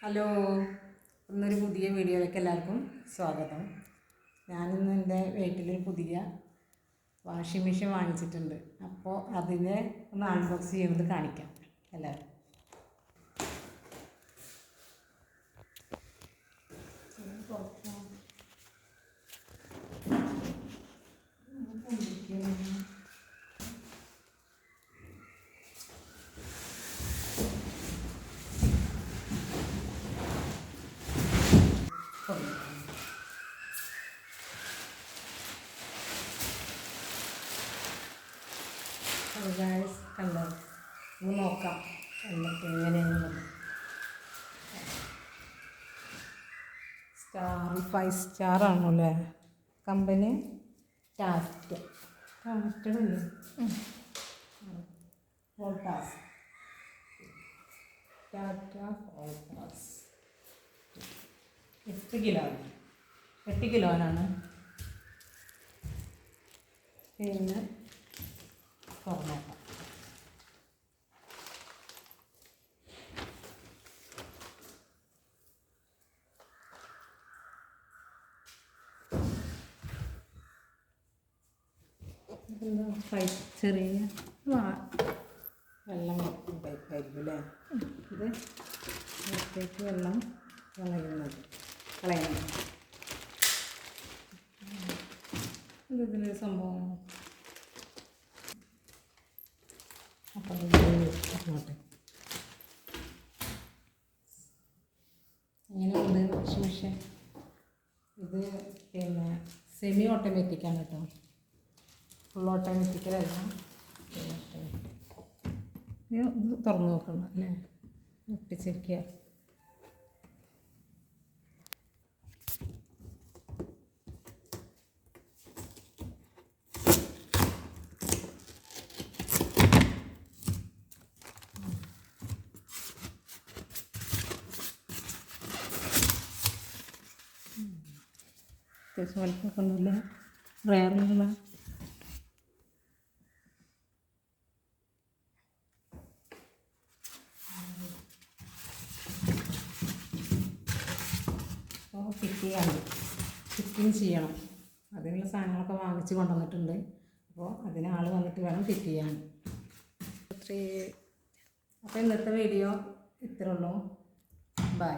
Hello, ഇന്നൊരു പുതിയ വീഡിയോയിലേക്ക് എല്ലാവർക്കും സ്വാഗതം. ഞാനിന്ന് എൻ്റെ വീട്ടിലൊരു പുതിയ വാഷിംഗ് മെഷീൻ വാങ്ങിച്ചിട്ടുണ്ട്. അപ്പോൾ അതിനെ ഒന്ന് അൺബോക്സ് ചെയ്യുന്നത് കാണിക്കാം എല്ലാവരും. കണ്ടോ, ഇത് നോക്കാം എന്നിട്ട് എങ്ങനെയാണെന്നുള്ളത്. സ്റ്റാർ 5 സ്റ്റാർ ആണല്ലേ കമ്പനി. ടാറ്റല്ലേ വോൾട്ടാസ്, ടാറ്റ വോൾട്ടാസ്. 8 കിലോനാണ്. പിന്നെ തുറന്നേക്കാം. ചെറിയ വെള്ളം പൈപ്പായിരിക്കും അല്ലേ ഇത്. പുറത്തേക്ക് വെള്ളം കളയുന്നത് ഇതിൻ്റെ സംഭവം. അപ്പം അങ്ങോട്ടെ ഇങ്ങനെയുണ്ട് വാഷിംഗ് മെഷീൻ. ഇത് പിന്നെ സെമി ഓട്ടോമാറ്റിക്കാണ് കേട്ടോ, ഫുൾ ഓട്ടോമാറ്റിക്കലല്ല. ഇത് തുറന്ന് നോക്കണം അല്ലേ, ഒട്ടിച്ചിരിക്കുക. അത്യാവശ്യം വലിപ്പമൊക്കെ ഒന്നുമില്ല, റയറുള്ള. അപ്പോൾ ഫിറ്റിങ് ചെയ്യണം. അതിനുള്ള സാധനങ്ങളൊക്കെ വാങ്ങിച്ച് കൊണ്ടുവന്നിട്ടുണ്ട്. അപ്പോൾ അതിന് ആൾ വന്നിട്ട് വേണം ഫിറ്റ് ചെയ്യാൻ. അപ്പോൾ ഇന്നത്തെ വീഡിയോ ഇത്രേ ഉള്ളൂ. ബൈ.